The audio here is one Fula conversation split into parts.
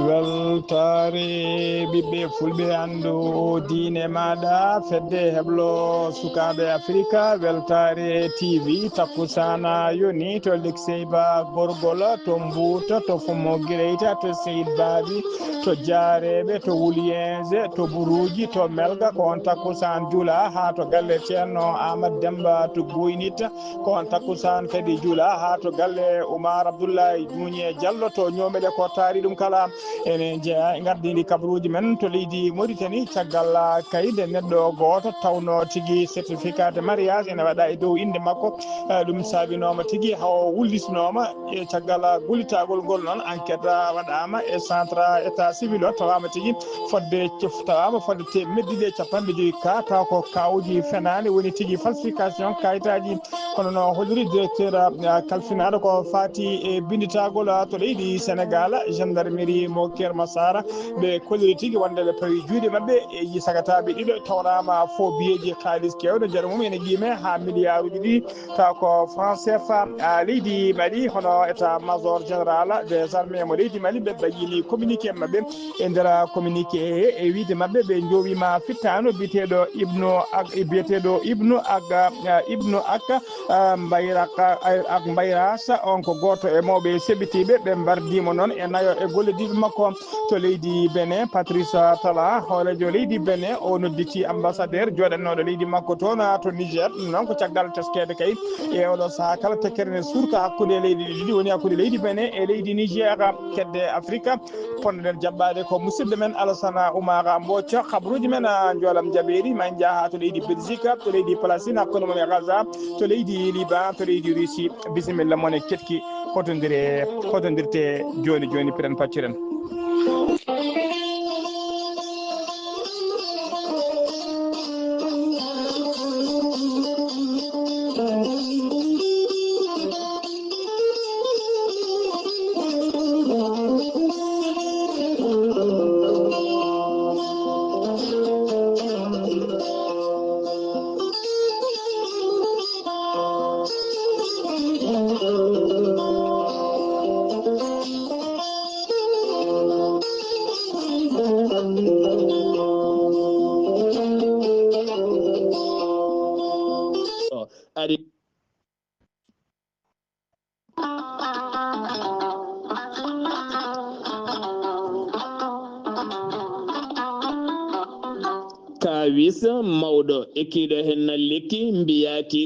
weltare ɓiɓɓe fulɓe andu diine maɗa fedde heblo sukaɓe africa weltare tv takkusana yoni to lekseyba gorgol to mbouta to fomo guireyta to seyid babi to jareɓe to wuliége to buruji to melga ko on takkusan juula ha to galle ceerno amadou demba to boynita ko on takkusan kadi juula ha to galle oumar abdoullahi juuñe diallo to ñomele ko taari ɗum kala ene jeeya e gardidi kabaruji men to leydi Mauritanie caggal kayde neɗɗo goto tawno tigui certificat de mariage ene waɗa e dow inde makko ɗum saabinoma tigui haw wullitinoma e caggal gullitagol ngol noon enquête waɗama e centre état civil o tawama tigui fodde tawama fodde meddiɗe capanɗe joyyi ka taw ko kawuji fenani woni tigui falsification kayitaji kono no holliri directeur kalfinaɗo ko fati e binditagol to leydi Sénégal gendarmerie mo Keur Massara ɓe kolliri tigui wonde ɓe pawi juuɗe mabɓe e yi sagataɓe ɗiɗo tawrama faux billeji halis kewɗo jaara mum ene guime ha milliard uji ɗi taw ko franc CFA leydi Mali hono état major général des armées mo leydi Mali ɓe bayini communiqué mabɓe e nder communiqué e wiide mabɓe ɓe jowima fittano biyeteɗo ibnu ak mbayrasa on ko goto e mawɓe seɓɓitiɓe ɓe mbardimo noon e nayo e gollediɓe makko to leydi Benin Patrice Tala hoorejo leydi Benin o nodditi ambassadeur joɗannoɗo leydi makko toon to Niger ɗum noon ko caggal teskede kay e oɗo saaha kala tekkere ne surka hakkude leydi ɗiɗi woni hakkude leydi Benin e leydi Niger kedde Afrique ponnoɗen jaɓɓade ko musidɗo men Alassane Oumar Mbocco habaruji men joolam jaɓeri ma en jaaha to leydi Belgique to leydi Palestine hakkude mum e Gaza to leydi Liban to leydi Russie bisimilla moon e ketki hotodirte joni joni piren pacciren kawis mawɗo ekkiɗo hen lekki mbiyaki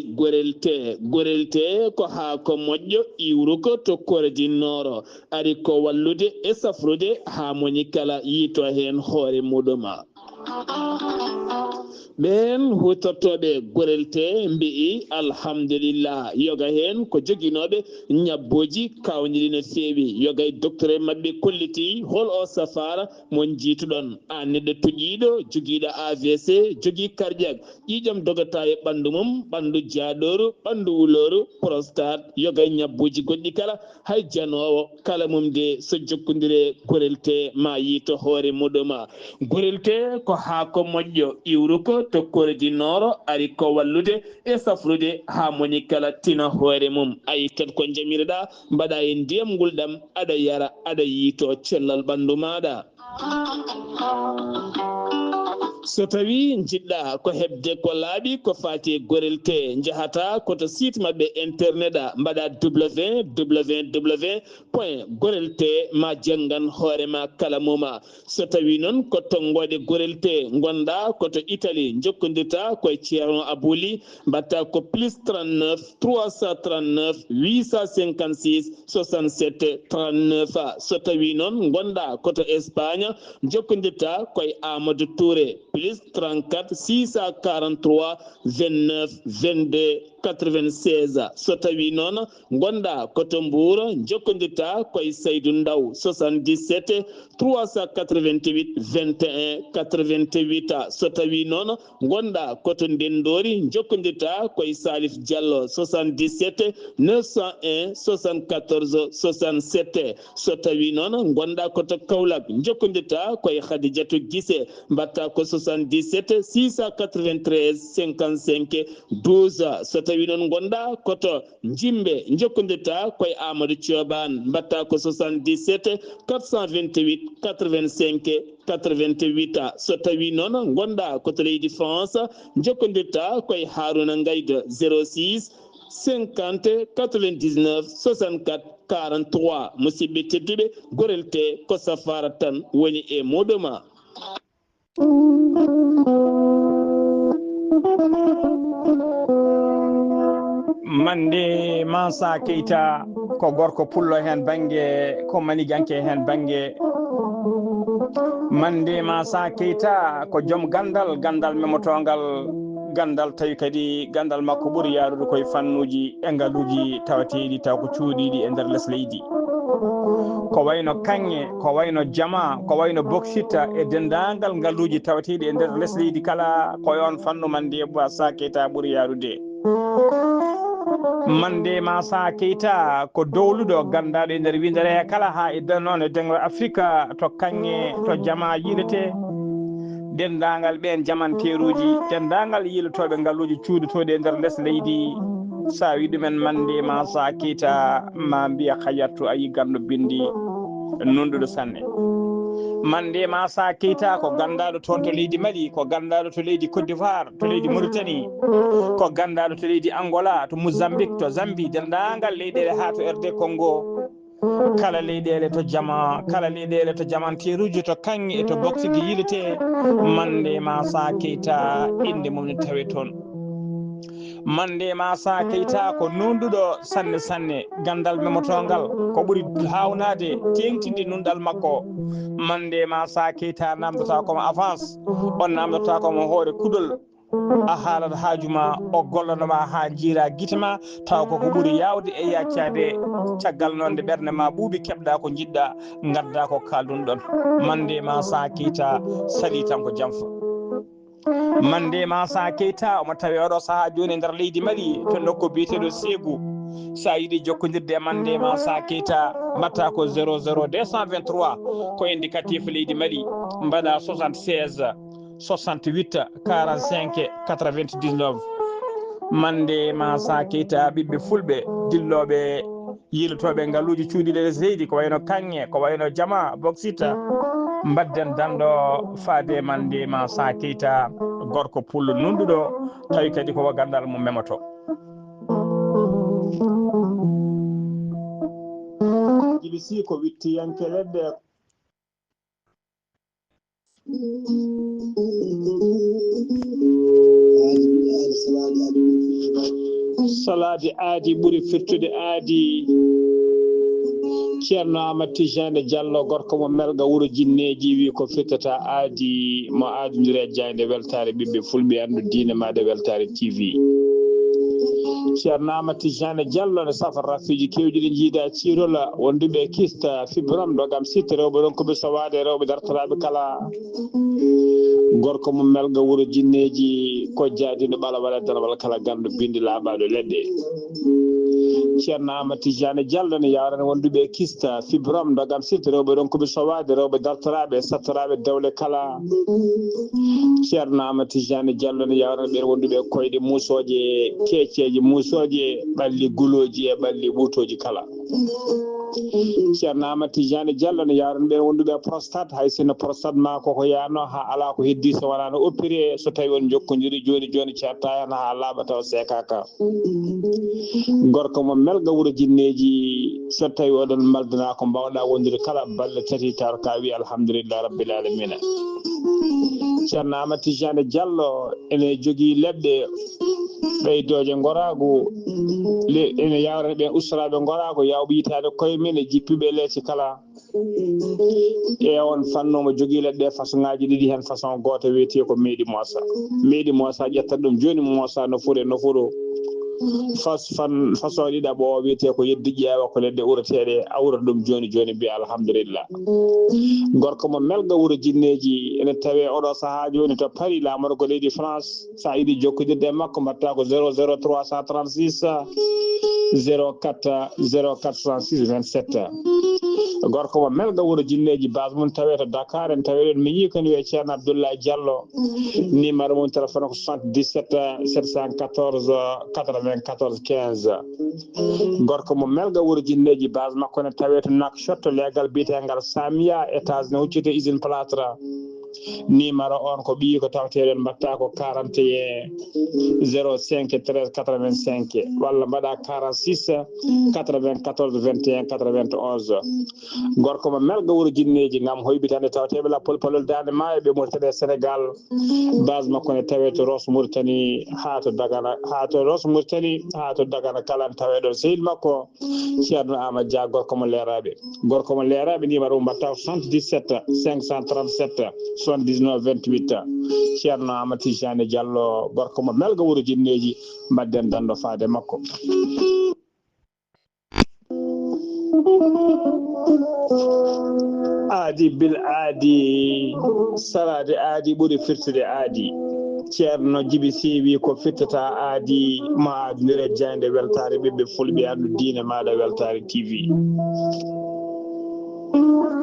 gorelte ko ha ko moƴƴo iwruko to koordinoro ari ko wallude e safrude ha moni kala yito hen hoore muɗuma ɓen hutortoɓe gorelte mbi'i alhamdulillah yoga hen ko joguinoɓe ñabboji kawniɗi no fewi yoga e docteur mabɓe kolliti hol o safara mon jiituɗon an neɗɗo tuƴiɗo joguiɗo AVC jogui cardiaque ƴiƴam dogata e ɓandu mum ɓandu jaaɗoru ɓandu wuloru prostate yoga e ñabboji goɗɗi kala hay janowo kala mum de so jokkodire gorelte ma yiito hoore muɗuma gorelte ko ha ko moƴƴo iwruko to koordinoro ari ko wallude e safrude ha moni kala tina hoore mum ayi ken ko jamireɗa mbaɗa e ndiyam ngulɗam aɗa yara aɗa yiito cellal ɓandu maɗa so tawi jiɗɗa ko hebde ko laaɓi ko fati gorelte jahata koto site mabɓe internet mbaɗa www.gorelte ma janggan hoorema kala muma so tawi noon ko tonggode gorelte gonɗa koto Italie jokkodirta koye ceerno Abouli mbatta ko plus 39 339 856 67 39 so tawi noon gonɗa koto Espagne jokkodirta koye Amadou Touré plus 34 643 29 22 96 so tawi noon gonda koto Mbour jokkondirta koye Seydou Ndaw 77 388 21 88 so tawi noon gonda koto Ndendori jokkondirta koye Salif Diallo 77 901 74 67 so tawi noon gonda koto Kaolack jokkondirta koye Khadijatou Guissé mbatta ko 77 693 55 12 so tawi noon gonda koto Jimbe jokkondirta koye Amadou Thioban mbatta ko 77 428 85 88 so tawi noon gonda koto leydi France jokkondirta koye Harouna Ngaydo 06 50 99 64 43 musidɓe tedduɓe gorelte ko safara tan woni e moɗoma. Mande Mansa Keita ko gorko pullo hen bange ko maniganke hen bange Mande Mansa Keita ko joom gandal memotongal gandal tawi kadi gandal makko ɓuuri yarude koye fannuji e ngaluji tawateɗi taw ko cuuɗiɗi e nder less leydi ko wayno kanŋe ko wayno jama ko wayno boksita e dendagal ngaluji tawateɗi e nder less leydi kala ko yon fannu Mande Mansa Keita ɓuuri yarude. Mande Mansa Keita ko dowluɗo gandaɗo e nder windere kala ha e noon e dengo Afrique to kanŋe to jama yilete dendagal ɓen jamanteruji dendagal yilotoɓe ngaluji cuuɗotoɗe e nder less leydi sa wi ɗumen Mande Mansa Keita ma mbiya hayattu ayi gandu bindi nunɗuɗo sanne. Mande Mansa Keita ko gandaɗo toon to leydi Mali ko gandaɗo to leydi Côte d'Ivoire to leydi Mauritanie ko gandaɗo to leydi Angola to Mozambique to Zambie dendagal leyɗele ha to RD Congo kala leyɗele to jama kala leyɗele to jamanteruji to kanŋe e to boksigi yilete Mande Mansa Keita inde mum ne tawe toon. Mande Mansa Keita ko nunduɗo sanne sanne gandal memotongal ko ɓuuri hawnade tengtinde nundal makko. Mande Mansa Keita namdata komo avance on namdata komo hoore kuɗol a haalat haajuma o gollanoma ha jiira guitema taw koko ɓuuri yawde e yaccade caggal noon nde ɓerde ma ɓuuɓi keɓɗa ko jiɗɗa gadda ko kaldun ɗon. Mande Mansa Keita sali tan ko jamfa. Mande Mansa Keita omo tawi oɗo saaha joni nder leydi Mali to nokku biyeteɗo Ségou sa yiiɗi jokkodirde Mande Mansa Keita mbatta ko 00 223 ko indicatif leydi Mali mbaɗa 76 68 45 99 Mande Mansa Keita ɓiɓɓe fulɓe dilloɓe yilotoɓe ngaluji cuuɗiɗe less leydi ko wayno kanŋe ko wayno jama boksita mbadden danɗo faade Mande Mansa Keita gorko pullo nunduɗo tawi kadi koko gandal mum memoto. Jibisi ko wittiyanke leɗɗe salade aadi ɓuuri firtude aadi ceerno Amadou Tijane Diallo gorko mo melga wuuro jinneji wi ko firtata aadi mo aadodiri e jayde weltare ɓiɓɓe fulɓe andu diine maɗe weltare TV. ceerno Amadou Tijane Diallo ne safa rafiji kewɗi ɗi jiida cirola wonduɓe kista fibrom dogam sitte rewɓe ɗon koɓe sowade rewɓe dartoraɓe kala gorko mo melga wuuro jinneji ko jaadino ɓala waɗa darwal kala gandu bindi laaɓaɗo leɗɗe. ceerno Amadou Tijane Diallo ne yawrane wonduɓe kista fibrom dogam sitte rewɓe ɗon koɓe sowade rewɓe dartoraɓe sattoraɓe dewle kala. ceerno Amadou Tijane Diallo ne yawrane ɓen wonduɓe koyɗe musoje kecceji musoje ɓalli guloji e ɓalli ɓutoji kala. ceerno Amadou Tijane Diallo ne yawrane ɓen wonduɓe prostate hay sinno prostate ma koko yano ha ala ko heddi so wonano opéré so tawi on jokkodiri joni joni certa hen ha laaɓa taw sekaka. gorko mo melga wuuro jinneji so tawi oɗon maldana ko mbawɗa wondude kala balle tati taw ka wi alhamdulillah rabbil alamina. ceerno Amadou Tijane Diallo ene jogui leɓɗe ɓeydoje gorago ene yawrane ɓen ustaraɓe gorago yawɓe yitade koye men e jippiɓe leesi kala e on fannomo jogui leɗɗe façon ngaji ɗiɗi hen façon goto wiyete ko meeɗi mosa ƴettat ɗum joni mosa no fure no furo façon ɗiɗa ɓo wiyete ko yeddi ƴeewa ko ledde ureteɗe awra ɗum joni joni mbiya alhamdulillah gorko mo melga wuro jinneji ene tawe oɗo saaha joni to Paris lamorgo leydi France sa yiɗi jokkodirde e makko mbatta ko 00336 04 0436 27 gorko mo melga wuro jinneji base mum tawe to Dakar en tawe mi yi koni wiye Ceerno Abdoulaye Diallo numéro mum téléphone ko 77 714 94 15 gorko mo melga wuro jinneji base makko ne tawe to Nouakchott legal biyetegal Samia étage ne huccite usine plâtre numéro on ko ɓii ko tawteɗen mbatta ko 41 05 13 85 walla mbaɗa 46 94 21 91 gorko mo melga wuro jinneji gam hoybitande tawteɓe la polpolol dande maayo ɓe Mauritanie Sénégal base makko ne tawe to Ross Mauritanie ha to Dagana kala taweɗon sehil makko Ceerno Amadou Dia gorko mo leeraɓe numéro mbatta ko 77 537 79 28 Ceerno Amadou Tijani Diallo gorko mo melga wuro jinneji mbadden dando faade makko aadi bil aadi salade aadi ɓuri firtude aadi Ceerno Djiby Sy wi ko firtata aadi ma aadindire jayde weltare ɓiɓɓe fulɓe andu diine maɗa weltare TV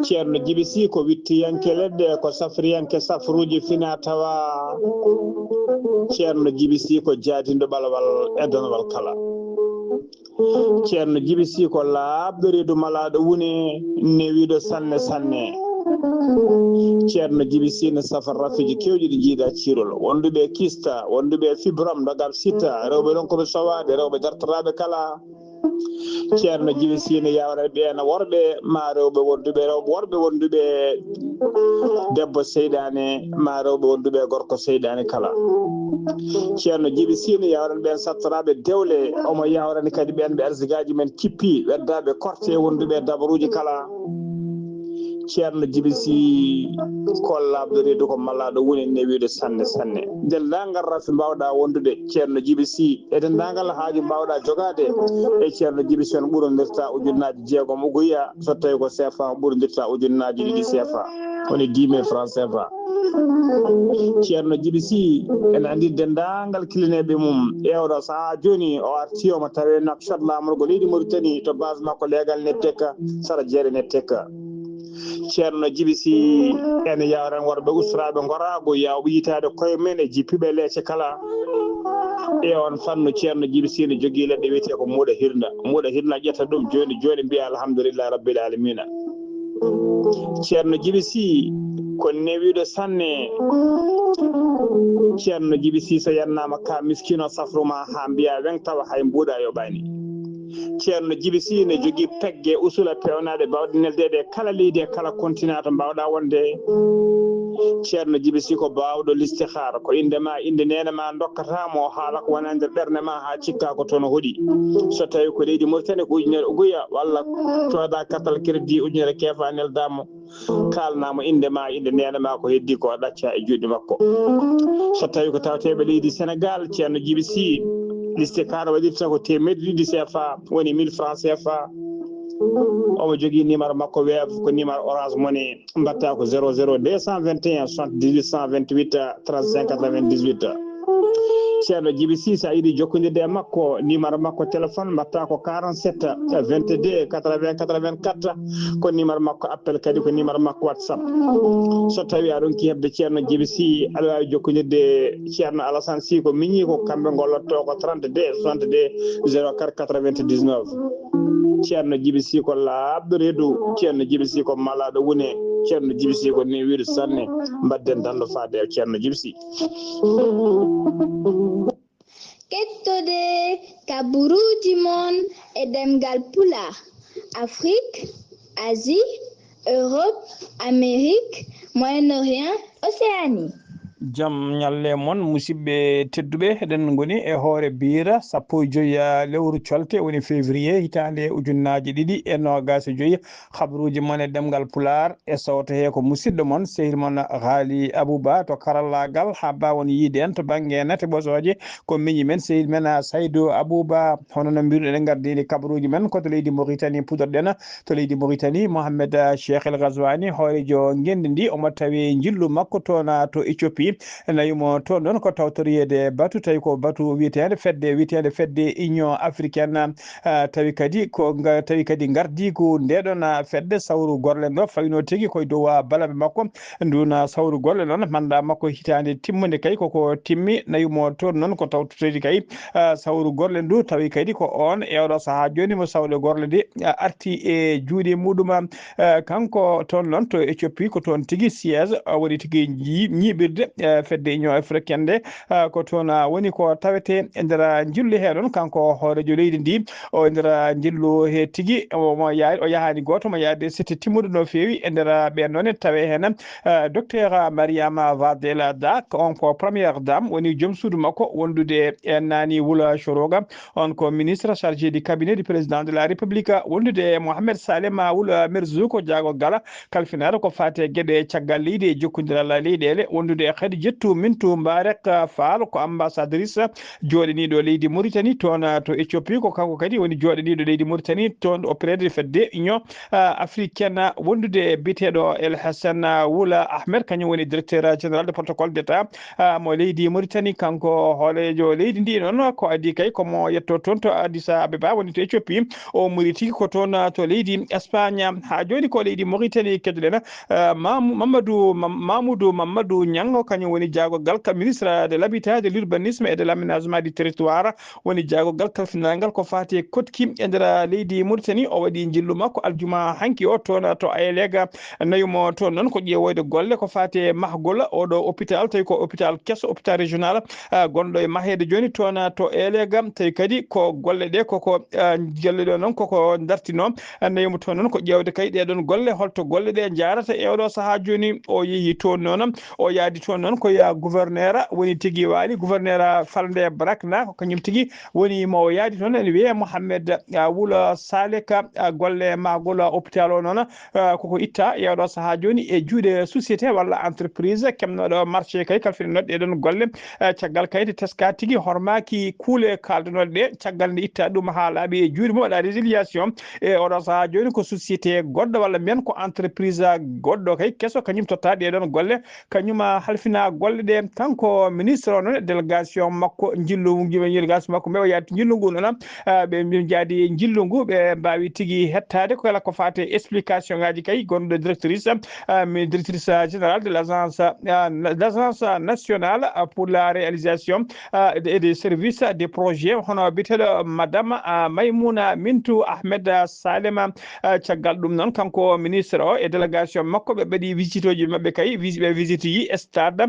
Ceerno Djiby Sy ko wittiyanke leɗɗe ko safriyanke safruji fina tawa Ceerno Djiby Sy ko jaadindo ɓalawal e donowal kala Ceerno Djiby Sy ko laaɓɗo reedu malaɗo wune newiɗo sanne Ceerno Djiby Sy ne safar rafiji kewɗi ɗi jiiɗa cirol wonduɓe kista wonduɓe fibrom dogam sita rewɓe ɗon koɓe sowade rewɓe dartoraɓe kala Ceerno Djiby Sy ne yawra ɓeena worɓe ma rewɓe worɓe wonduɓe debbo seyɗane ma rewɓe wonduɓe gorko seyɗane kala Ceerno Djiby Sy ne yawran ɓen sattoraɓe dewle omo yawrani kadi ɓen ɓe arsigaji men kippi weddaɓe korte wonduɓe dabaruji kala Ceerno Djiby Sy kollaɓɗo reedu ko mallaɗo woni newiɗo sanne dendagal rafi mbawɗa wondude Ceerno Djiby Sy e dendagal haaju mbawɗa jogade e Ceerno Djiby Sy on ɓurodirta ujunnaji 6 ugoya so tawi ko CFA ɓurodirta ujunnaji 2 CFA woni 10 000 francs CFA Ceerno Djiby Sy ene andi dendagal kilineɓe mum ewɗo saaha joni o arti omo tawe Nouakchott lamorgo leydi Mauritanie to base makko legal netteka sara jeere netteka Ceerno Djiby Sy ene yawran worɓe usraɓe gorago yawɓe yitade koye men e jippiɓe leece kala e on fannu Ceerno Djiby Sy ne jogui leɗɗe wiyete ko muuɗa hirna ƴetta ɗum joni mbiya alhamdulillah rabbil alamina Ceerno Djiby Sy ko newiɗo sanne Ceerno Djiby Sy so yannama ka miskino safruma ha mbiya wen tawa hay mbuuɗa yoɓani Ceerno Djiby Sy ne jogui pegge usula pewnaɗe bawɗe neldede kala leydi e kala continent to mbawɗa wonde Ceerno Djiby Sy ko bawɗo listihara ko indema inde nene ma dokkatamo haala ko wona nder ɓerde ma ha cikka ko toon hoɗi so tawi ko leydi Mauritanie ko ujunere ugoya walla cooda kartal crédit ujunere keefa neldamo kalnamo indema inde nene ma ko heddi ko ɗacca e juuɗe makko so tawi ko tawteɓe leydi Sénégal Ceerno Djiby Sy liste kara waɗirta ko temedde 2 CFA woni 1000 francs CFA omo jogui numéro makko weef ko numéro orange money mbatta ko 00 221 78 128 35 98 Ceerno Djiby Sy sa yiiɗi jokkodirde e makko numéro makko téléphone mbatta ko 47 22 80 84 ko numéro makko appel kadi ko numéro makko WhatsApp so tawi aɗon ki hebde Ceerno Djiby Sy aɗa wawi jokkodirde Ceerno Alassane Sy ko miñi ko kamɓe gollotto ko 32 62 04 99 Ceerno Djiby Sy ko laaɓɗo reedu Ceerno Djiby Sy ko malaɗo wune Ceerno Djiby Sy ko newiɗo sanne mbadden dando faade e Ceerno Djiby Sy kettode kaburuji mon e demgal pula Afrique, Asie, Europe, Amérique, Moyen-Orient, Océanie. jam nyalle mon musidɓe tedduɓe eɗen goni e hoore bira 15 lewru colte woni février hitande ujunnaje 2025 habruji mon e ɗemgal pular e sawto he ko musidɗo mon sehil mon haali abouba to karallagal ha bawon yiide en to banggue nate ɓosoje ko miñi men sehil men saydou abouba hono no mbiruɗen e gardini kabruji men koto leydi mauritanie pudorɗen to leydi mauritanie mohamed cheikh el ghazwani hoorejo gendi ndi omo tawi jillu makko tona to Éthiopie nayimo toon ɗon ko tawtoriyede batu tawi ko batu wiyetede fedde union africaine tawi kadi gardigu ndeɗon fedde sawru gorle ɗo fawino tigui koye dow balaɓe makko nduna sawru gorle noon manda makko hitande timmude kay koko timmi nayimo toon noon ko tawtoredi kay sawru gorle ndu tawi kadi ko on e oɗo saaha joni mo sawle gorle de arti e juuɗe muɗum kanko toon noon to Éthiopie ko toon tigui siège woni tigui ñiɓirde fedde union africaine nde ko toon woni ko tawete e nder jillu he ɗon kanko hoorejo leydi ndi o e nder jillu he tigui o yahani goto mo yaade sette timmuɗo no fewi e nder ɓen noon tawe hen docteur mariama vadel dak on ko première dame woni joom suudu makko wondude e nani Wula Choroga on ko ministre chargé du cabinet du président de la république wondude Mohamed Salema Wula Merzouk jaago gala kalfinare ko fate gueɗe caggal leydi e jokkodiral leyɗele wondude e kadi jettu mintu mbarek faal ko ambassadrice joɗaniɗo leydi Mauritanie toon to Éthiopie ko kanko kadi woni joɗaniɗo leydi Mauritanie toon auprès de fedde union africaine wondude biteɗo El Hassan Wula Ahmed kañum woni directeur général de protocole d'état mo leydi Mauritanie kanko hoolejo leydi ndi noon ko adi kay komo yetto toon to Addis Abeba woni to Éthiopie o muri tigui ko toon to leydi Espagne ha joni ko leydi Mauritanie keddoɗen Mamoudou Mamadou Niang kañum woni jaagogal ka ministre de l'habitat de l'urbanisme et de l'aménagement du territoire woni jaagogal kalfinangal ko fati kotki e nder leydi Mauritanie o waɗi jillu makko aljuma hanki o toon to Ayelega nayumo toon noon ko ƴeewoyde golle ko fati mahgol oɗo hôpital tawi ko hôpital kesso hôpital régional gonɗo e mahede joni toon to Ayelega tawi kadi ko golle ɗe koko golle ɗo noon koko dartino nayumo toon noon ko ƴewde kay ɗeɗon golle holto golle ɗe jarata e oɗo saaha joni o yeehi toon noon o yaadi toon noon ko ya gouverneur woni tigui waali gouverneur falde Brakna ko kañum tigui woni mo yaadi toon ene wiye Mohamed Wula Saleka golle magol hôpital o noon koko itta e oɗo saaha joni e juuɗe société walla entreprise kemnoɗo marché kay kalfinoɗo ɗeɗon golle caggal kayde teska tigui hormaki kuule kaldanoɗe ɗe caggal nde itta ɗum ha laaɓi e juuɗe mum waɗa résiliation e oɗo saaha joni ko société goɗɗo walla mbiyen ko entreprise goɗɗo kay kesso kañum totta ɗeɗon golle kañum halfina golle ɗe kanko ministre o noon délégation makko délégation makko mbe o yaadi jillu ngu noon ɓe jaadi jillu ngu ɓe mbawi tigui hettade ko kala ko fate explication ngaji kay gonɗo directrice générale de l'agence nationale pour la réalisation et des services des projets hono biteɗo madame Maymouna Mintou Ahmed Salema caggal ɗum noon kanko ministre o e délégation makko ɓe ɓaɗi visite oji mabɓe kay ɓe visite yi stade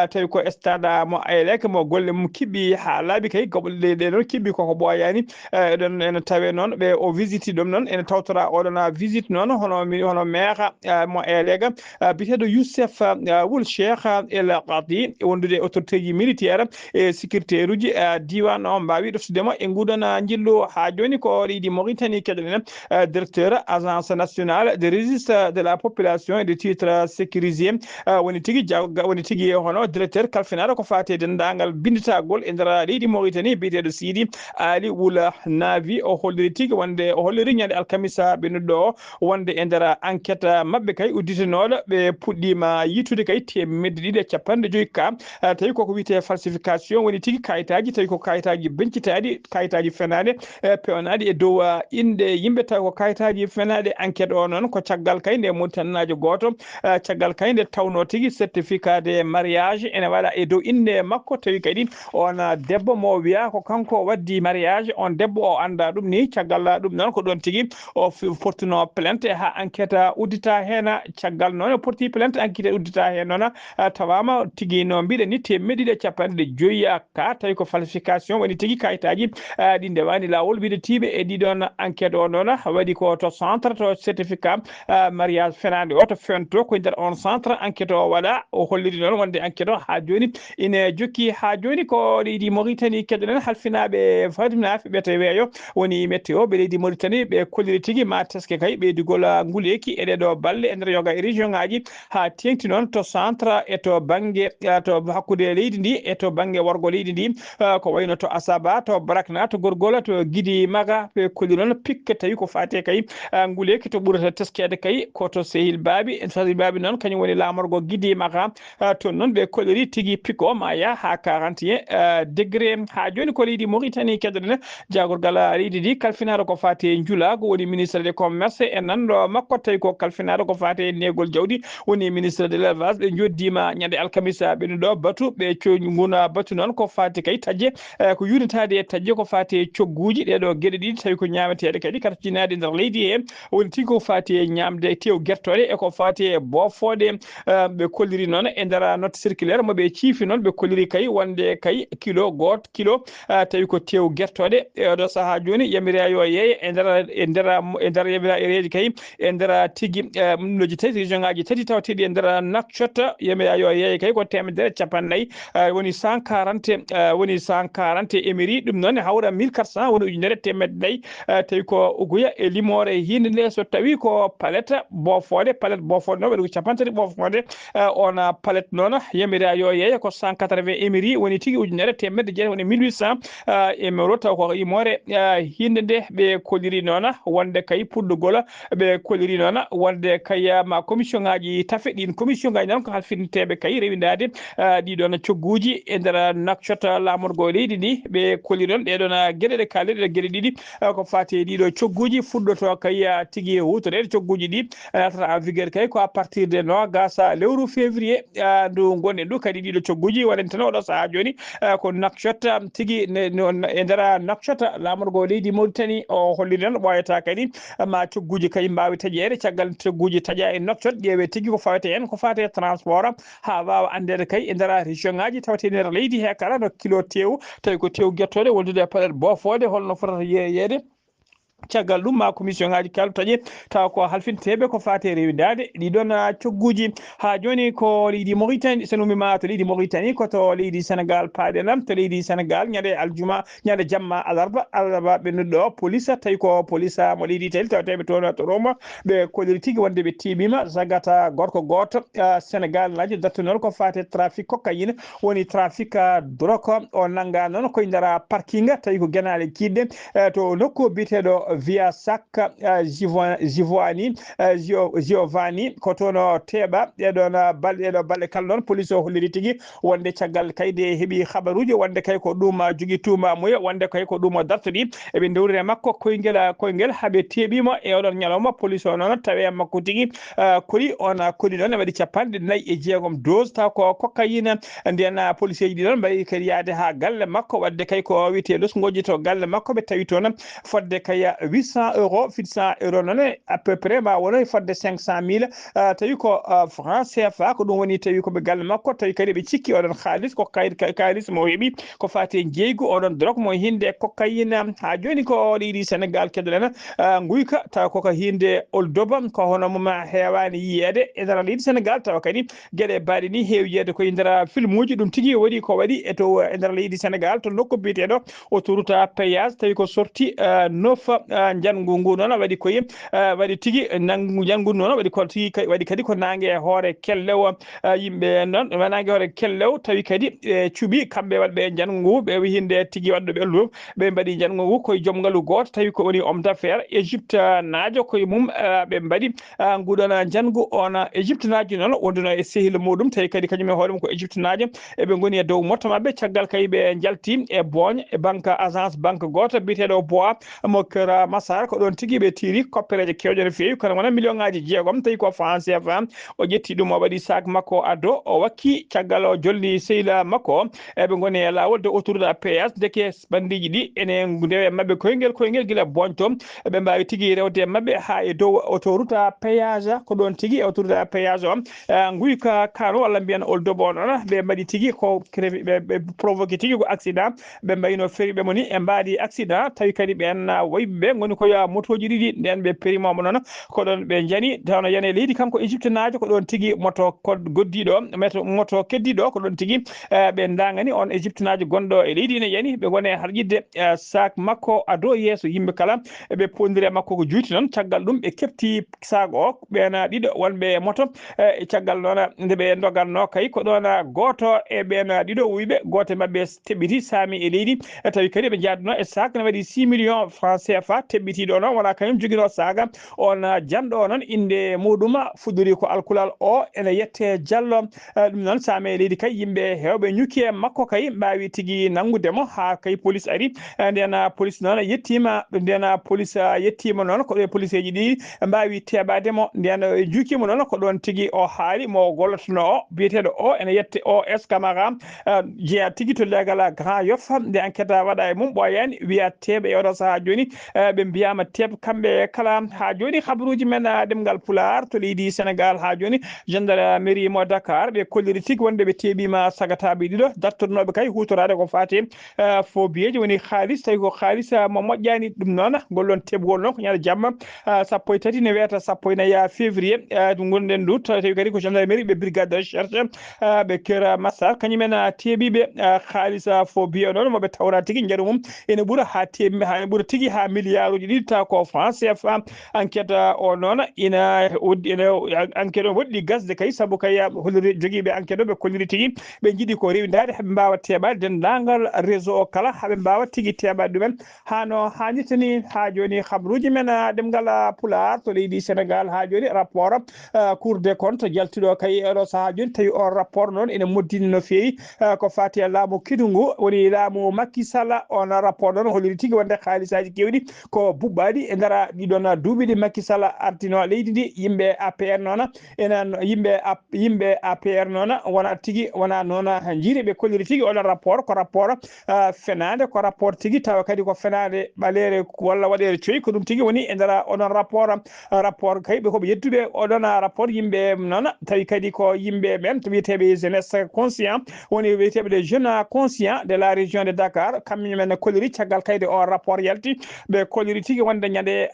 tawi ko stade mo Ayelega mo golle mum kiɓɓi ha laaɓi kay goɓɓoɗe ɗe noon kiɓɓi koko ɓoyani ɗon ene tawe noon ɓe o visite ɗum noon ene tawtora oɗon visite noon hono maire mo Ayelega biteɗo Youssef Wul Cheikh El Qadi wondude autorité ji militaire e sécurité uji diwan o mbawi ɗoftudemo e nguɗon jillu ha joni ko leydi Mauritanie keɗoɗen directeur agence nationale de registre de la population et de titre sécurisé woni tigui hono directeur kalfinare ko fate dendagal binditagol e nder leydi Mauritanie biyeteɗo Sidi Ali Wula Navi o holliri tigui wonde o holliri ñande alkamisa ɓennuɗo o wonde e nder enquête mabɓe kay udditanoɗo ɓe puɗɗima yitude kay 250 ka tawi koko wiyete falsification woni tigui kayitaji tawi ko kayitaji bencitaɗi kayitaji fenade pewnaɗi e dow inde yimɓe tawi ko kayitaji fenade enquête o noon ko caggal kay nde Mauritanajo goto caggal kay nde tawno tigui certificat de mariage ene waɗa e dow inde makko tawi kadi on debbo mo wiya ko kanko waddi mariage on debbo o anda ɗum ni caggal ɗum noon ko ɗon tigui o portuno plainte ha enquête uddita hen caggal noon porti plainte enquête uddita hen noon tawama tigui no mbiɗen ni 250 ka tawi ko falsification woni tigui kayitaji ɗi ndewani lawol wiidetiɓe e ɗiɗon enquête o noon waɗi ko to centre to certificat mariage fenade o to fento ko nder on centre enquête o waɗa o holliri noon wonde enquête o ha joni ina jokki ha joni ko leydi Mauritanie keddonen halfinaɓe fadinaɓe ɓeto weeyo woni météo ɓe leydi Mauritanie ɓe kolliri tigui ma teske kay ɓeydigol nguleyki e ɗeɗo balle e nder yoga e région ngaji ha tengti noon to centre e to banggue to hakkude leydi ndi e to banggue worgo leydi ndi ko wayno to Asaba to Brakna to Gorgola to Guidi Maga ɓe kolli noon pikke tawi ko fate kay nguleyki to ɓurata teskede kay koto Sehil Babi en Sehil Babi noon kañum woni lamorgo Guidi Maga to noon ɓe kolliri tigui pique o ma ya ha 41 degré ha joni ko leydi Mauritanie keddoɗen jagorgal leydi ndi kalfinaɗo ko fate julago woni ministre des commerce e nanɗo makko tawi ko kalfinaɗo ko fate negol jawdi woni ministre de l'élevage ɓe joddima ñande alkamisa ɓennuɗo batu ɓe guna batu noon ko fate kay taƴe ko yunitade e taƴe ko fate cogguji ɗeɗo gueɗe ɗiɗi tawi ko ñameteɗe kadi kata jinade nder leydi he woni tigui ko fate ñamde tew guertoɗe e ko fate bofode ɓe kolliri noon e nder note circulaire moɓe ciifi noon ɓe kolliri kay wonde kay kilo goto kilo tawi ko tew guertoɗe ɗo saaha joni yamira yo yeeye e nder yamiraji kay e nder tigui ɗumɗoji tati région ngaji tati tawteɗi e nder Nouakchott yamira yo yeeye kay ko 140 woni 140 woni 140 émiri ɗum noon hawra 1400 woni ujunere temedde nayyi tawi ko uguya e limore hinde nde so tawi ko palette bofode noon waɗi ko capantati bofode on palette noon yamira yo yeeye ko 180 émiri woni tigui ujunere temedde jeetati woni 1800 émiro taw ko imore hinde nde ɓe kolliri noon wonde kay puɗɗogol ɓe kolliri noon wonde kay ma commission ngaji tafe ɗin commission ngaji noon ko halfinteɓe kay rewidade ɗiɗon cogguji e nder Nouakchott lamorgo leydi ndi ɓe kolliri noon ɗeɗon gueɗe ɗe kalirɗe gueɗe ɗiɗi ko fate ɗiɗo cogguji fuɗɗoto kay tigui hutorede cogguji ɗi natata en vigueur kay ko à partir de nogas lewru février ndu gonɗen ɗo kadi ɗiɗo cogguji waɗen tan oɗo saaha joni ko Nouakchott tigui e nder Nouakchott lamorgo leydi Mauritanie o holliri noon ɓoyata kadi ma cogguji kay mbawi taƴede caggal cogguji taƴa e Nouakchott ƴeewe tigui ko fawete hen ko fate transport ha wawa andede kay e nder région ngaji tawte nder leydi he kala no kilo tew tawi ko tew guertoɗe wondude palette bofode holno fotata yeeyede caggal ɗum ma commission ngaji kaltaƴe taw ko halfinteɓe ko fate rewidade ɗiɗon cogguji ha joni ko leydi Mauritanie sen ummima to leydi Mauritanie koto leydi Sénégal paɗenam to leydi Sénégal ñande aljuma ñande jamma alarba ɓennuɗo police tawi ko police mo leydi Italie tawateɓe toon to Roma ɓe kolliri tigui wonde ɓe timima sagata gorko goto Sénégal naji dattu noon ko fate trafic cocaïne woni trafic drogue o nanga noon koye nder parking tawi ko guenale kidɗe to nokku biteɗo via sac Giovanni ko toon teeɓa ɗeɗon balɗe kala noon police o holliri tigui wonde caggal kayde heeɓi habaruji wonde kay ko ɗum jogui tuma muya wonde kay ko ɗum dartodi eɓe dewrire makko koyguel haaɓe teeɓima e oɗon ñalawma police o noon tawe makko tigui koli on koli noon waɗi 46 dose taw ko cocaïne nden police ji ɗi noon mbayi kadi yaade ha galle makko wadde kay ko wiyete losgoji to galle makko ɓe tawi toon fodde kay 800 euros 800 euros noon à peu près ma wono fodde 500 000 tawi ko franc CFA ko ɗum woni tawi koɓe galle makko tawi kadi ɓe cikki oɗon haalis ko kalis mo heeɓi ko fate jeygu oɗon drogue mo hinde cocaïne ha joni ko leydi Sénégal keddoɗen guyka taw koko hinde oldoba ko hono mum hewani yiyede e nder leydi Sénégal tawa kadi gueɗe baɗe ni heewi yiyede koye nder film uji ɗum tigui waɗi ko waɗi e to e nder leydi Sénégal to nokku biteɗo autoroute à péage tawi ko sorti 9 janggu ngu noon waɗi koye waɗi tigui janggu noon waɗi ko tigui waɗi kadi ko nangue hoore kellew yimɓe noon nangue hoore kellew tawi kadi cuuɓi kamɓe waɗɓe janggu ngu ɓe hinde tigui waɗɗo ɓelɗo ɓe mbaɗi janggu ngu koye joom ngaalu goto tawi ko woni homme d'affaires Égypte naajo koye mum ɓe mbaɗi nguɗon janggu on Égypte naajo noon wonduno e sehil muɗum tawi kadi kañum e hoore mum ko Égypte naajo eɓe goni e dow motto mabɓe caggal kay ɓe jalti e bogne e banque agence banque goto biteɗo bois mo Kër Massar ko ɗon tigui ɓe tiiri koppereje kewɗe no fewi kono wona million ngaji 6 tawi ko franc CFA o ƴetti ɗum o waɗi sac makko addo o wakki caggal o jolni sehila makko eɓe goni e lawol de autoroute à péage deke bandiji ɗi ene ndewe mabɓe koyguel guila bogne to ɓe mbawi tigui rewde mabɓe ha e dow autoroute à péage ko ɗon tigui autoroute à péage o guyka kano walla mbiyan oldobo noon ɓe mbaɗi tigui ko ɓe provoqué tigui ko accident ɓe mbayino feriɓe moni e mbadi accident tawi kadi ɓen woyɓeɓe ɓe goni koye motoji ɗiɗi nden ɓe perimomo noon ko ɗon ɓe jani tawno yane leydi kanko Égypte naajo ko ɗon tigui moto goddiɗo moto keddiɗo ko ɗon tigui ɓe dagani on Égypte naajo gonɗo e leydi ne yani ɓe gone harƴidde sac makko ado yeeso yimɓe kala ɓe pondiri makko ko juuti noon caggal ɗum ɓe kefti sac o ɓen ɗiɗo wonɓe moto e caggal noon nde ɓe doganno kay ko ɗon goto e ɓen ɗiɗo wiɓe goto mabɓe teɓɓiti saami e leydi tawi kadi ɓe jadduno e sac ne waɗi 6 millions francs CFA teɓɓitiɗo noon wona kañum joguino saga on janɗo noon inde muɗum fuɗɗori ko alkulal o ene yette Diallo ɗum noon saami e leydi kay yimɓe hewɓe ñukki e makko kay mbawi tigui nanggudemo ha kay police ari nden police noon yettima nden police yettima noon ko ɗo police eji ɗi mbawi teɓademo nden jukkimo noon ko ɗon tigui o haali mo gollotono o biyeteɗo o ene yette OS Camara jeeya tigui to leegal Grand Yoff nde enquête waɗa e mum ɓoyani wiya teeɓe e oɗo saaha joni ɓe mbiyama teeb kamɓe kala ha joni habaruji men ɗemgal Pulaar to leydi Sénégal ha joni gendarmerie mo Dakar ɓe kolliri tigui wonde ɓe teeɓima sagataɓe ɗiɗo dattornoɓe kay hutorade ko fati faux billet woni halis tawi ko halis mo moƴƴani ɗum noon gollon teɓgol noon ko ñande jamma sappo e tati ne wiyata sappo e naya février gonɗen ndu tawi kadi ko gendarmerie ɓe brigade de recherche ɓe Kër Massar kañumen teeɓiɓe halis faux billet noon moɓe tawra tigui jaɗu mum ene ɓuura ha teeɓi ha ɓuura tigui ha milliard uji ɗiɗi taw ko franc CFA enquête o noon ina enquête o woɗɗi gasde kay saabu kay holliri joguiɓe enquête o ɓe kolliri tigui ɓe jiiɗi ko rewidade haaɓe mbawa teɓade dendagal réseau o kala haaɓe mbawa tigui teɓade ɗumen hano hannirta ni ha joni habaruji men ɗemgal Pulaar to leydi Sénégal ha joni rapport Cour des comptes jaltiɗo kay ɗo saaha joni tawi on rapport noon ene moddini no fewi ko fati e laamu kidugu woni laamu Macky Sall on rapport noon holliri tigui wonde haalisaji kewɗi ko buɓɓaɗi e nder ɗiɗon duuɓi ɗi Macky Sall ardino leydi ndi yimɓe APR noon enen yimɓe APR noon wona tigui wona noon jiiri ɓe kolliri tigui oɗon rapport ko rapport fenade ko rapport tigui tawa kadi ko fenade ɓalere walla waɗere coyi ko ɗum tigui woni e nder oɗon rapport kay ɓe koɓe yettuɓe oɗon rapport yimɓe noon tawi kadi ko yimɓe ɓen to wiyeteɓe jeunesse conscient woni wiyeteɓe des jeunes conscients de la région de Dakar kamɓe kolliri caggal kayde o rapport yalti ɓe kolliri tigui wonde ñande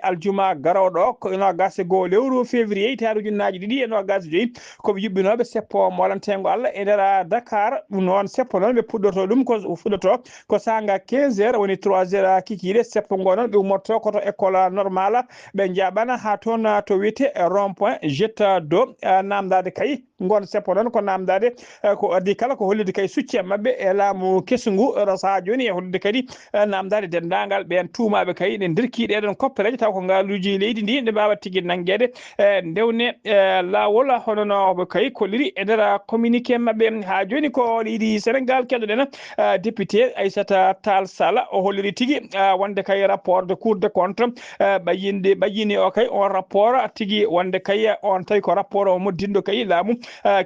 aljuma garoɗo ko nogas goo lewru février hitande ujunnaje ɗiɗi e nogas joyyi koɓe yuɓɓinoɓe seppo molantego Allah e nder Dakar ɗum noon seppo noon ɓe puɗɗoto ɗum ko fuɗɗoto ko sanga 15 heures woni 3 heures kikiɗe seppo ngo noon ɓe ummotto koto école normale ɓe jaɓana ha toon to wiyete rond point jetta do namdade kay gon seppo noon ko namdade ko addi kala ko hollide kay succe mabɓe e laamu kesngu ɗo saaha joni e hollide kadi namdade dendagal ɓen tuumaɓe kay ɗe nderki ɗeɗon koppereje taw ko ngaaluji leydi ndi nde mbawa tigui nanguede ndewne lawol hono no kay kolliri e nder communiqué mabɓe ha joni ko leydi Sénégal keɗoɗen député Aissata Tall Sall o holliri tigui wonde kay rapport de Cour des comptes ɓaƴƴini o kay on rapport tigui wonde kay on tawi ko rapport o moddinɗo kay laamu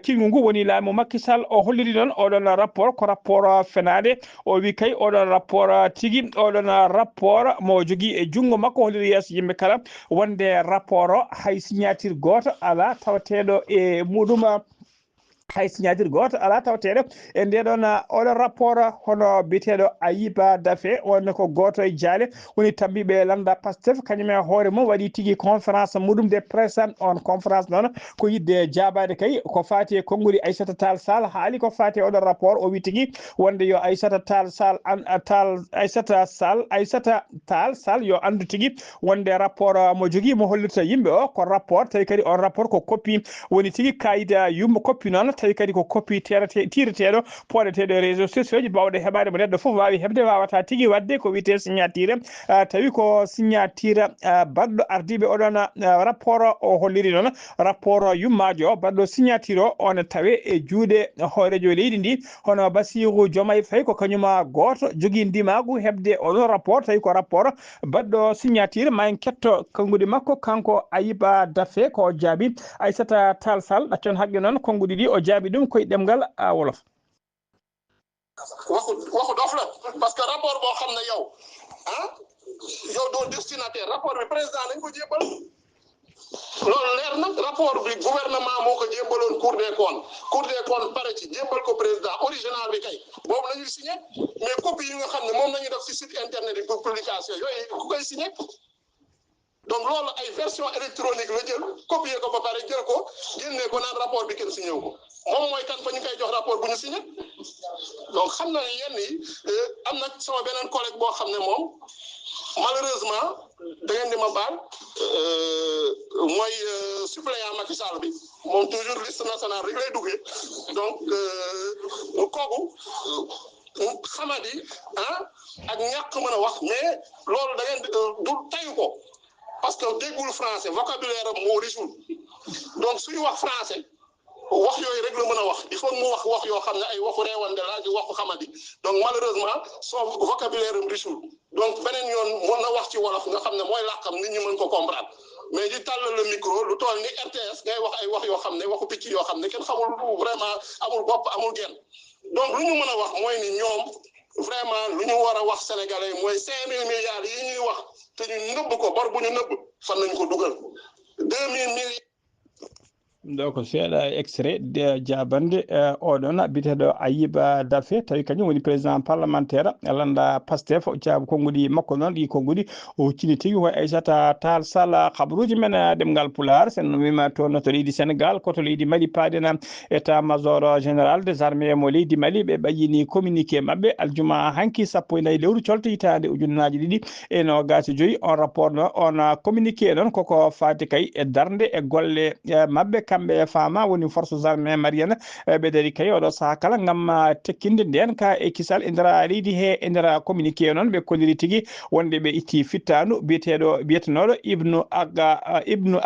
kilgu ngu woni laamu Macky Sall o holliri noon oɗon rapport ko rapport fenade o wi kay oɗon rapport tigui oɗon rapport mo jogui e junggo makko holliri yeeso yimɓe kala wonde rapport o hay signature goto ala tawateɗo e muɗum hay signature goto ala tawateɗo e ndeɗon oɗon rapport hono biteɗo Ayiba Daffé on ko goto e jaale woni tabbiɓe landa Pastef kañum e hoore mum waɗi tigui conférence muɗum de presse on conférence noon ko yidde jabade kay ko fati e konngudi Aissata Tall Sall haali ko fati e oɗon rapport o wi tigui wonde yo Aissata Tall Sall yo andu tigui wonde rapport mo jogui mo hollirta yimɓe o ko rapport tawi kadi on rapport ko copie woni tigui kayida yumma copie noon tawi kadi ko copie tireteɗo poɗeteɗo e réseaux sociaux ji bawɗe heɓade mo neɗɗo foof wawi heɓde wawata tigui wadde ko wiyete signature tawi ko signature baɗɗo ardiɓe oɗon rapport o holliri noon rapport yummajo o baɗɗo signature o on tawe e juuɗe hoorejo leydi ndi hono Bassirou Diomaye Faye ko kañuma goto jogui ndimagu heɓde oɗon rapport tawi ko rapport baɗɗo signature ma en ketto konngudi makko kanko Ayiba Daffé ko jaabi Aissata Tall Sall ɗaccon haqqe noon konngudi ɗi o jaabi ɗum koye ɗemgal wolof waxu dof la parce que rapport boo xam ne yow doo destinataire rapport bi président nañ ko jébbal loolu leer na rapport bi gouvernement moo ko jébbaloon Cour des comptes pare ci jébbal ko président original bi kay boobu la ñuy signé mais copie yi nga xam ne moom la ñuy def ci site internet yi pour publication yooyu ku koy signé donc loolu ay version électronique la jël copier ko ba pare jël ko génne ko naan rapport bi kenn signé wu ko moom mooy kan fa ñu koy jox rapport bu ñu signé donc xam na ne yenn yi am na sama beneen collègue boo xam ne moom malheureusement da ngeen di ma baal mooy suppléant Macky Sall bi moom toujours liste nationale rek lay duggee donc kooku xamadi ak ñàkk mën a wax mais loolu da ngeen du tayu ko parce que déggul français vocabulaire am moo riche donc suy wax français wax yooyu rek la mën a wax il faut mu wax yoo xam ne ay waxu reewande la di waxu xamadi donc malheureusement son vocabulaire am riche donc beneen yoon mën na wax ci wolof nga xam ne mooy làkkam nit ñi mën ko comprendre mais di tàllal le micro lu toll ni RTS ngay wax ay wax yoo xam ne waxu picc yoo xam ne kenn xamul vraiment amul bopp amul genn donc lu ñu mën a wax mooy ni ñoom vraiment lu ñu war a wax sénégalais mooy 5000 milliards yi ñuy wax te ñu nëbb ko bor bu ñu nëbb fan nañ ko dugal 2000 milliards. donc seeɗa extrait de jabande oɗon biteɗo Ayiba Daffé tawi kañum woni président parlementaire landa Pastef jaabu konngudi makko noon ɗi konngudi o cini tigui koye Aissata Tall Sall kabaruji men ɗemgal Pulaar sen wima toon to leydi Sénégal koto leydi Mali paadena état major général des armées mo leydi Mali ɓe ɓayini communiqué mabɓe aljuma hanki 14 lewru colto hitande ujunnaji ɗiɗi e 25 on rapport noon on communiqué noon koko fati kay e darde e golle mabɓe kamɓe fama woni forces armées malienne ɓe dari kay oɗo saaha kala gam tekkinde nden ka e kisal e nder leydi he e nder communiqué noon ɓe kolliri tigui wonde ɓe itti fittanu biyetenoɗo ibnu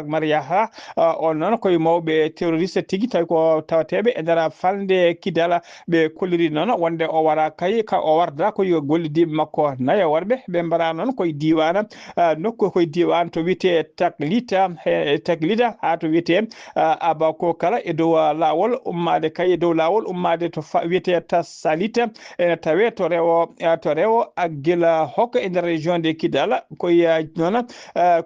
Mariyaha on noon koye mawɓe terroriste tigui tawi ko tawateɓe e nder falde kidala ɓe kolliri noon wonde o wara kay ka o warda koye gollidiɓe makko nayo worɓe ɓe mbara noon koye diwana nokku koye diwan to wiyete taglita ha to wiyete abako kala e dow lawol ummade kay e dow lawol ummade to wiyete Tassalita ene tawe to rewo Aguila hokka e nder région de Kidal koye noon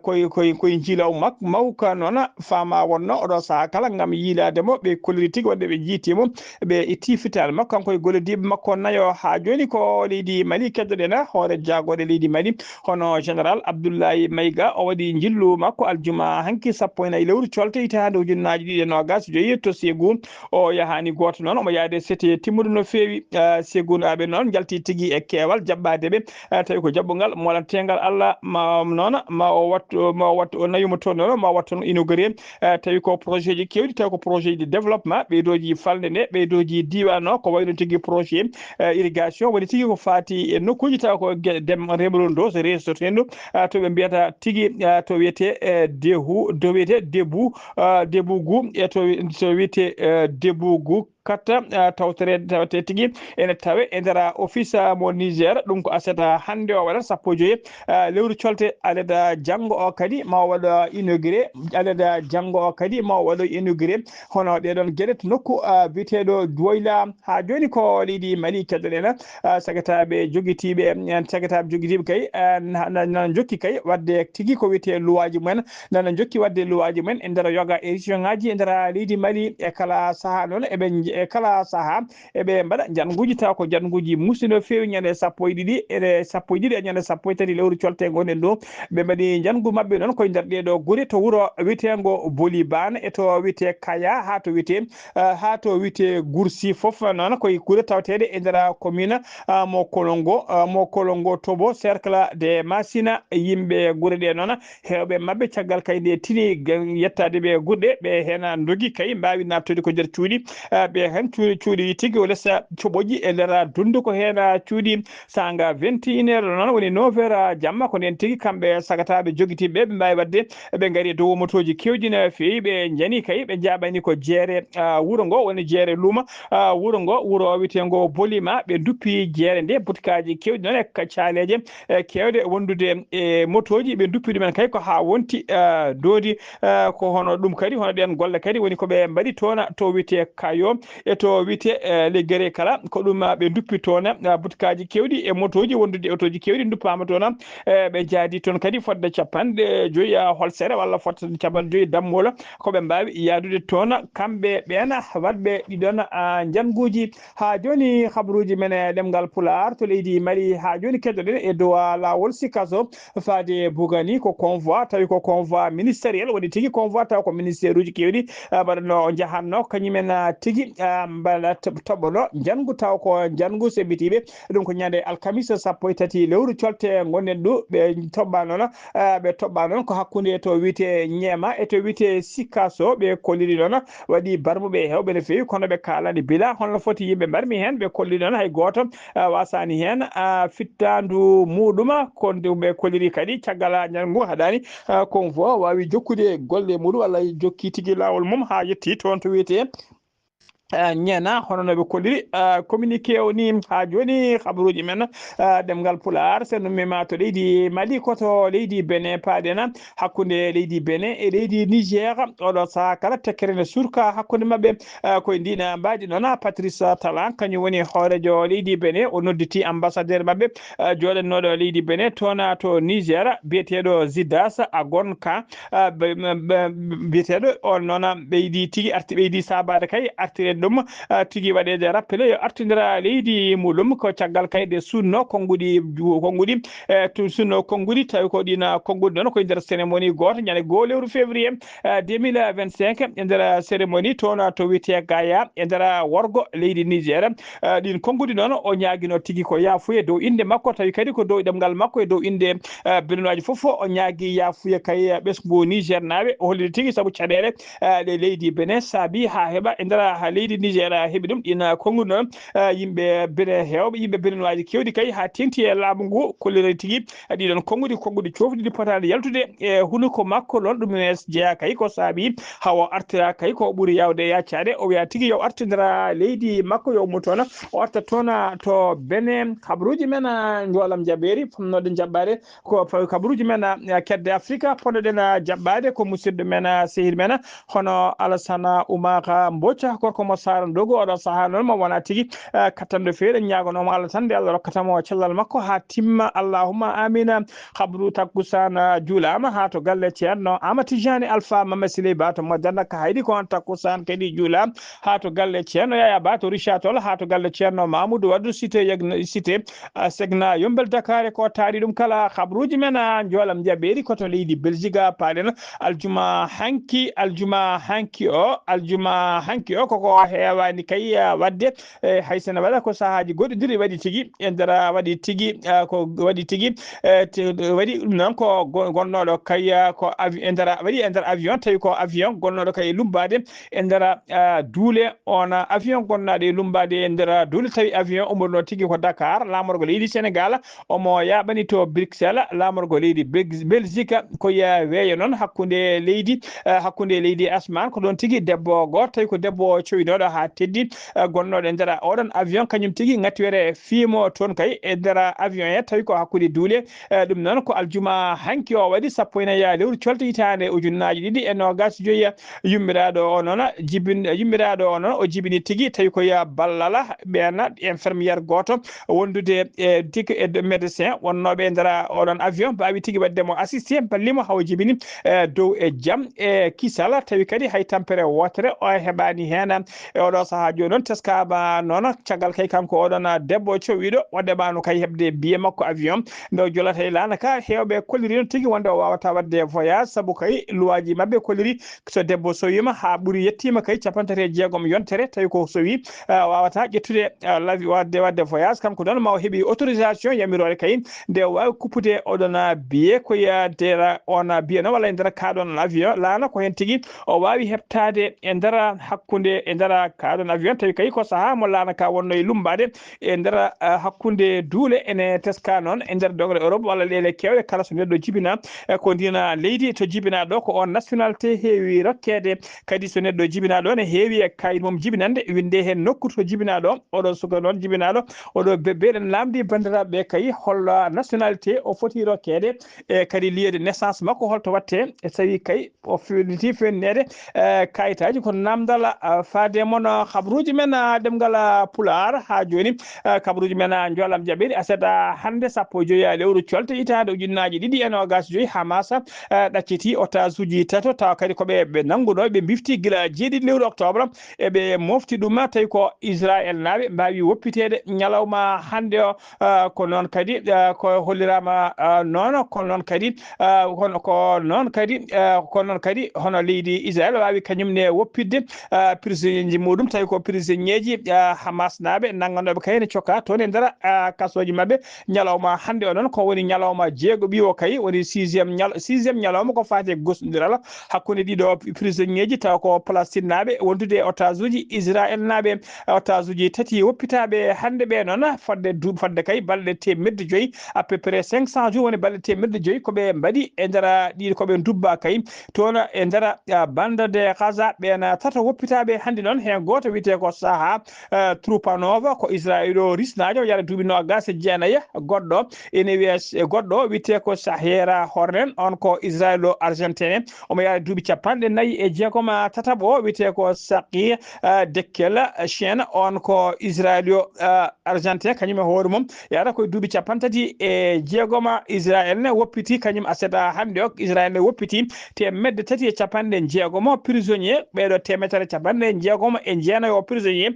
koye jiila mawka noon fama wonno oɗo saaha kala gam yiilademo ɓe kolliri tigui wonde ɓe jiitimo ɓe itti fitade makko kanko e gollidiɓe makko nayo ha joni ko leydi Mali keddoɗena hoore jagode leydi Mali hono général Abdoulaye Mayiga o waɗi jillu makko aljuma hanki 14 lewru colte hitande ujunnaji ɗiɗi e 25 to Ségou o yahani goto noon omo yaade sete timmude no fewi Ségou aɓe noon jalti tigui e keewal jabbadeɓe tawi ko jabbugal molantegal Allah ma noon ma o wattu o nayuma toon noon ma wattu noon inauguré tawi ko projet ji kewɗi tawi ko projet de développement ɓeydoji falde nde ɓeydoji diwan o ko wayno tigui projet irrigation woni tigui ko fati e nokkuji taw ko dem remru do so resoto hendu to ɓe mbiyata tigui to wiyete Debougou e to wiyete Debougou katta tawte tigui ene tawe e nder office mo Niger ɗum ko asata hande o waɗat 15 lewru colte aleda janggo o kadi ma waɗa inauguré aleda janggo o kadi ma waɗa inauguré hono ɗeɗon gueɗe to nokku biteɗo Douaila ha joni ko leydi Mali keddoɗena sagataɓe joguitiɓe kay nana jokki kay wadde tigui ko wiyete luwaji mumen nana jokki wadde luwaji mumen e nder yoga e région ngaji e nder leydi Mali e kala saaha noon e kala saaha eɓe mbaɗa janguji taw ko janguji musino fewi ñande 12 e 12 e ñande 13 lewru colte gonen ɗo ɓe mbaɗi jangu mabɓe noon koye nder ɗeɗo guure to wuuro wiyetego Bolibane e to wiyete Kaya ha to wiyete Goursi foof noon koye guure tawteɗe e nder commune mo Kolongo Tobo cercle de Massina yimɓe guure ɗe noon hewɓe mabɓe caggal kay nde tini yettade ɓe guurɗe ɓe hen dogi kay mbawi nabtude ko nder cuuɗi ɓe hen cuuɗi tigui o lesa coɓoji e nder dundu ko hen cuuɗi sanga 21 heures noon woni 9 heures jamma ko nden tigui kamɓe sagataɓe joguitiɓe ɓe mbawi wadde ɓe gaari dow motoji kewɗi no fewi ɓe jani kay ɓe jaɓani ko jeere wuuro ngo woni jeere luuma wuuro ngo wuuro wiyetego Bolima ɓe duppi jeere nde butikaji kewɗi noon e caleje kewɗe wondude e motoji ɓe duppi ɗumen kay ko ha wonti doodi ko hono ɗum kadi hono ɗen golle kadi woni koɓe mbaɗi toon to wiyete Kayo e to wite leggere kala ko ɗum ɓe duppi toon butikaji kewɗi e motoji wondude otoji kewɗi duppama toon ɓe jaadi toon kadi fodde capanɗe joyi holsere walla fodde capanɗe joyi dammola koɓe mbawi yaadude toon kamɓe ɓen wadɓe ɗiɗon janguji ha joni habaruji men ɗemgal Pulaar to leydi Mali ha joni keddoɗen e dow lawol Sikaso faade Bougani ko convoi tawi ko convoi ministériel woni tigui convoi taw ko ministére uji kewɗi mbaɗano jahanno kañumen tigui mbaɗa toɓɓono jangu taw ko jangu sebbitiɓe ɗum ko ñande alkamisa 13 lewru colte gonnen ɗo ɓe toɓɓa noon ko hakkude to wiyete ñeema e to wiyete Sikaso ɓe kolliri noon waɗi barmuɓe hewɓe no fewi kono ɓe kalani bila holno foti yimɓe mbarmi hen ɓe kolli noon hay goto wasani hen fittandu muɗum ko ɓe kolliri kadi caggal ñalngu haɗani convoi wawi jokkude golle muɗum walla jokki tigui lawol mum ha yetti toon to wiyete ñana hono no ɓe kolliri communiqué o ni ha joni habaruji men ɗemgal Pulaar sen mima to leydi Mali koto leydi Benin paaɗen hakkude leydi Benin e leydi Niger oɗo saaha kala tekkere ne surka hakkude mabɓe koye ndina mbaɗi noon Patrice Talon kañum woni hoorejo leydi Benin o nodditi ambassadeur mabɓe joɗannoɗo leydi Benin toon to Niger biyeteɗo Zidas Agonka biyeteɗo on noon ɓeydi tigui arti ɓeydi sabade kay artire ɗum tigui waɗede rappelé yo artidira leydi muɗum ko caggal kayɗe sunno konguɗi to sunno konguɗi tawi ko ɗina konguɗi noon koye nder cérémonie goto ñande 2 lewru février 2025 e nder cérémonie toon to wiyete Gaya e nder worgo leydi Niger ɗin konguɗi noon o ñaguino tigui ko yafuye dow inde makko tawi kadi ko dow ɗemgal makko e dow inde birnuaji foof o ñaagui yafuye kay ɓesgu Niger naɓe o holliri tigui saabu caɗele ɗe leydi Benin saabi ha heeɓa e nder ha leydi Niger heeɓi ɗum ɗin konguɗi noon yimɓe Benin hewɓe yimɓe birnuaji kewɗi kay ha tengti e laamu ngu kolliri tigui ɗiɗon konguɗi cofɗiɗi potani yaltude e hunuko makko ɗon ɗum jeeya kay ko saabi hawo artira kay ko ɓuuri yawde yaccade o wiya tigui yo artidira leydi makko yo ummo toon o arta toon to Benin habaruji men jolam jaɓɓeri fonnoɗe jaɓɓade ko habaruji men kedde Afrique ponnoɗen jaɓɓade ko musidɗo men sehil men hono Alassane Oumar Mbodja gorko mo Sara Dogo oɗo saaha noon mo wona tigui kattanɗo fewi ɗen ñagonomo Allah tan nde Allah rokkatamo cellal makko ha timma allahumma amina habaru takkusan juulama ha to galle ceerno Amadou Tidiane Alpha Mama Siley Ba to Modana ka haydi ko on takkusan kadi juula ha to galle ceerno Yaya Ba to Richard Toll ha to galle ceerno Mamoudou Waddu cité segna yombel Dakar ko taari ɗum kala habaruji men jolam jaɓɓeri koto leydi Belgique paaɗen aljuma hanki o koko hewani kay wadde haysene waɗa ko sahaji goɗɗodiri waɗi tigui e nder waɗi tigui waɗi ɗum noon ko gonnoɗo kay ko e nder avion tawi ko avion gonnoɗo kay lumbade e nder duule on avion gonnaɗo e lumbade e nder duule tawi avion ummono tigui ko Dakar lamorgo leydi Sénégal omo yaɓani to Bruxelles lamorgo leydi Belgique koye weeyo noon hakkude leydi Asman ko ɗon tigui debbo goto tawi ko debbo coynoɗo ha teddi gonnoɗo e nder oɗon avion kañum tigui gattiwere fiimo toon kay e nder avion he tawi ko hakkude duule ɗum noon ko aljuma hanki o waɗi 14 lewru colte hitande ujunnaji ɗiɗi e nogas joyi yummiraɗo o noon o jibini tigui tawi koye ballal ɓen infirmiére goto wondude tigui e médecin wonnoɓe e nder oɗon avion mbawi tigui waddemo assisté ballimo hawo jibini dow e jaam e kisal tawi kadi hay tampere wotere o heɓani hen e oɗo saaha joni noon teskama noon caggal kay kanko oɗon debbo cowiɗo o ɗeɓano kay heɓde billet makko avion nde jolata e lana ka hewɓe kolliri noon tigui wonde o wawata wadde voyage saabu kay luwaji mabɓe kolliri so debbo sowima ha ɓuuri yettima kay 36 yontere tawi ko sowi wawata ƴettude wadde voyage kanko noon ma o heeɓi autorisation yamirore kay nde wawi kuppude oɗon billet koye nder on billet noon walla e nder kaɗon avion lana ko hen tigui o wawi heɓtade e nder hakkude e nder kaɗon avion tawi kay ko saaha mo lana ka wonno e lumbade e nder hakkude duule ene teska noon e nder dogre Europe walla lele kewɗe kala so neɗɗo jibina ko ndina leydi to jibina ɗo ko on nationalité heewi rokkede kadi so neɗɗo jibina ɗo ne heewi e kayit mum jibinande winde hen nokku to jibina ɗo oɗo suka noon jibinaɗo oɗo beɓɓeɗen lamdi bandiraɓe kay hol nationalité o foti rokkede e kadi lieu de naissance makko holto watte e tawi kay o fiɗiti fennede kayitaji ko namdal faade e mon khabruji men demgal pular ha joni kabruji men jolam jabiri aseta hande sappo joyi lewru colte itade ujunnaaji ɗiɗi e nogas joyi Hamas ɗacciti otage uji tato taw kadi koɓe ɓe nanguno ɓe bifti gila jeeɗiɗi lewru octobre e ɓe mofti ɗum tawi ko Israël naɓe mbawi woppitede ñalawma hande o ko noon kadi ko hollirama noon ko noon kadi hono ko noon kadi hono leydi Israël wawi kañumne woppidde prisonnier ji muɗum tawi ko prisonnier ji Hamas naɓe nanganoɓe kayne cokka toon e nder kasoji mabɓe ñalawma hande o noon ko woni ñalawma jeego ɓiwo kay woni sixiéme ñalawma ko fati gosɗodiral hakkude ɗiɗo prisonnier ji taw ko Palestine naɓe wondude otage uji Israël naɓe otage uji tati woppitaɓe hande ɓe noon fadde kay balɗe temirde joyyi à peu près 500 jours woni balɗe temirde joyyi koɓe mbaɗi e nder ɗi koɓe dubba kay toon e nder bande de Gaza ɓen tato woppitaɓe hande noon hen goto wiyete ko Saha Trupanova ko Israël o risnajo yaade duuɓi nogas e jeenayyi goɗɗo ene wiye goɗɗo wiyete ko Sahera Hornen on ko Israël o argentin omo yaade duuɓi 49 tataɓo o wiyete ko Saqi Dekkel Chien on ko Israël o argentin kañum e hoore mum yaada koye duuɓi 36 Israël ne woppiti kañum aseta hande o Israël ne woppiti temedde 360 prisonnier ɓeɗo 160 o prisonnier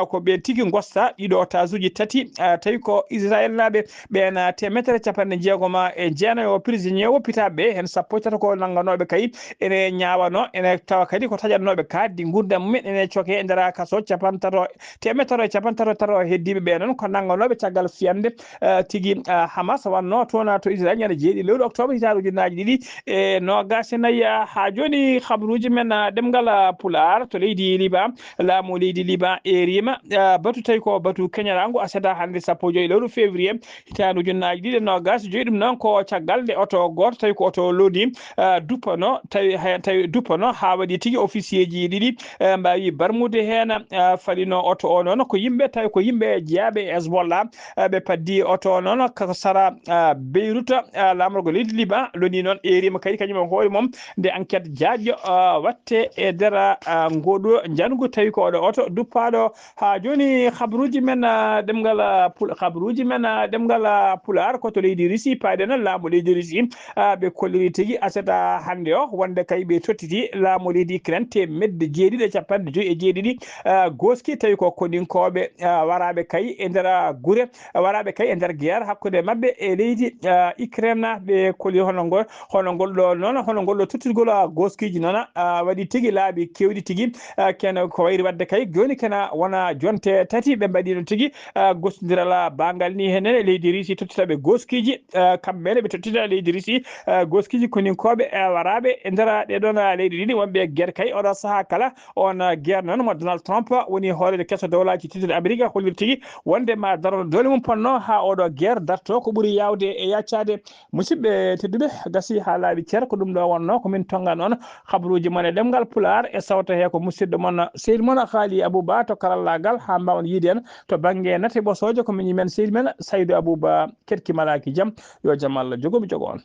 ko ɓe tigui gosta ɗiɗo otage uji tati tawi ko Israël naɓe ɓen 160 o prisonnier woppitaɓe hen sappo tata ko nangganoɓe kay ene ñawano ene tawa kadi ko taƴatnoɓe kaddi gurdam mumen ene coke e nder kaso 153 heddiɓe ɓe noon ko nangganoɓe caggal fiyande tigui Hamas wanno toon to Israël ñande jeeɗi lewru octobre hitande ujunnaje ɗiɗi e nogas e nayyi ha joni habruji men ɗemgal pular to leydi Liban laamu leydi Liban erima batu tawi ko batu keñarango aseta hande sappo joyi lewru février hitande ujunnaje ɗiɗi e nogas joyi ɗum noon ko caggal nde oto goto tawi ko oto lodi duppano tawi duppano ha waɗi tigui officier ji ɗiɗi mbawi barmude hen falino oto o noon ko yimɓe tawi ko yimɓe jeeyaɓe Hezbollah ɓe paddi oto noon ko sara Beyrouth lamorgo leydi Liban loni noon erima kadi kañum e hoore mum nde enquête jaajƴo watte e nder ngoɗo jangu tawi ko oɗo oto duppaɗo ha joni habruji men ɗemgal pular koto leydi Russie paade noon laamu leydi Russie ɓe kolliri tigui aseta hande o wonde kay ɓe tottiti laamu leydi Ukraine temedde jeeɗiɗi e capanɗe joyyi e jeeɗiɗi goski tawi ko koninkoɓe waraɓe kay e nder guure waraɓe kay e nder guerre hakkude mabɓe e leydi Ukraine ɓe kolli hono ngolɗo tottirgol goskiji noon waɗi tigui laaɓi kewɗi tigui kene ko wayri wadde kay joni kena wona jonte tati ɓe mbaɗino tigui gosodiral bangal ni henen leydi Russie tottitaɓe goskiji kamɓene ɓe tottita leydi Russie goskiji koninkoɓe waraɓe e nder ɗeɗon leydi ɗiɗi wonɓe guerre kay oɗo saaha kala on guerre noon mo Donald Trump woni hoorede kesso dowlaji titude Amérique hollir tigui wonde ma darono dole mum ponno ha oɗo guerre darto ko ɓuuri yawde e yaccade musidɓe tedduɓe gasi ha laaɓi ceer ko ɗum ɗo wonno komin tonga noon habruji mon e ɗemgal pular e sawta he ko musidɗo moon sehil moon Haali Abouba to karallagal ha mbawon yiide en to banggue nate ɓosojo ko min yimen sehil men Saydou Abouba ketkimalaki jaam yo jaam Allah jogomi jogo on.